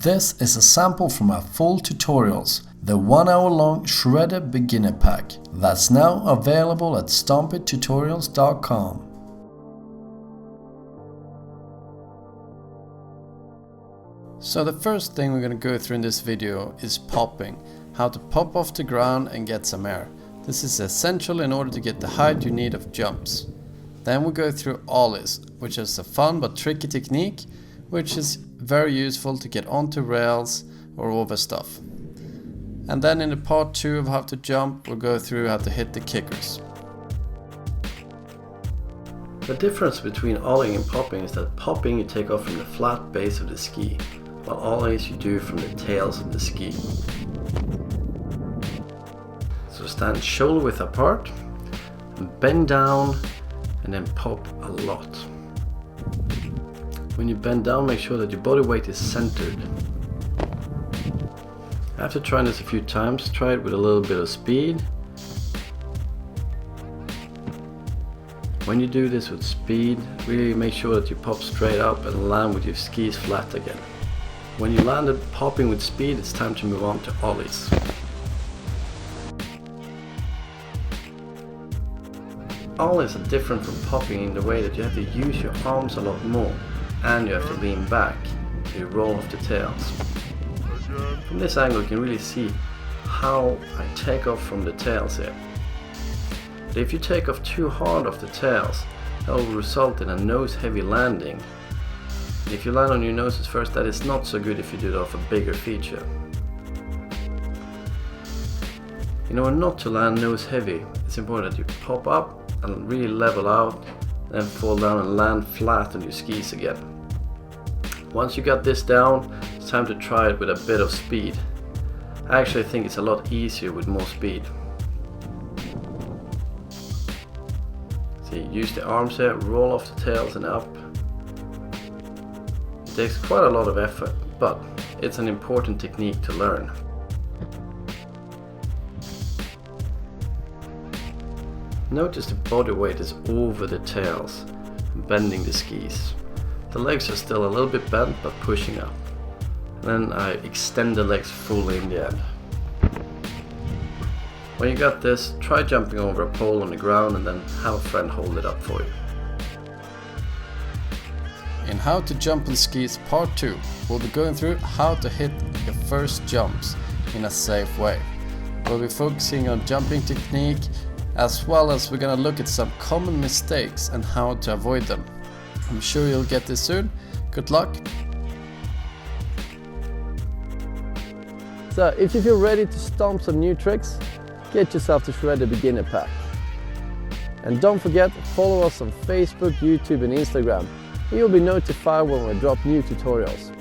This is a sample from our full tutorials, the 1-hour-long Shredder Beginner Pack, that's now available at stompittutorials.com. So the first thing we're going to go through in this video is popping, how to pop off the ground and get some air. This is essential in order to get the height you need of jumps. Then we go through ollies, which is a fun but tricky technique, which is very useful to get onto rails or over stuff. And then in the part 2 of how to jump, we'll go through how to hit the kickers. The difference between ollieing and popping is that popping you take off from the flat base of the ski, while ollies you do from the tails of the ski. So stand shoulder width apart, and bend down, and then pop a lot. When you bend down, make sure that your body weight is centered. After trying this a few times, try it with a little bit of speed. When you do this with speed, really make sure that you pop straight up and land with your skis flat again. When you landed popping with speed, it's time to move on to ollies. Ollies are different from popping in the way that you have to use your arms a lot more, and you have to lean back to roll off the tails. From this angle you can really see how I take off from the tails here. But if you take off too hard off the tails, that will result in a nose heavy landing. And if you land on your noses first, that is not so good if you do it off a bigger feature. In order not to land nose heavy, it's important that you pop up and really level out, then fall down and land flat on your skis again. Once you got this down, it's time to try it with a bit of speed. I actually think it's a lot easier with more speed. See, use the arms here, roll off the tails and up. It takes quite a lot of effort, but it's an important technique to learn. Notice the body weight is over the tails, bending the skis. The legs are still a little bit bent but pushing up. And then I extend the legs fully in the end. When you got this, try jumping over a pole on the ground and then have a friend hold it up for you. In How to Jump on Skis Part 2, we'll be going through how to hit your first jumps in a safe way. We'll be focusing on jumping technique, as well as we're gonna look at some common mistakes and how to avoid them. I'm sure you'll get this soon. Good luck! So if you feel ready to stomp some new tricks, get yourself the Shredder Beginner Pack. And don't forget, follow us on Facebook, YouTube and Instagram. You'll be notified when we drop new tutorials.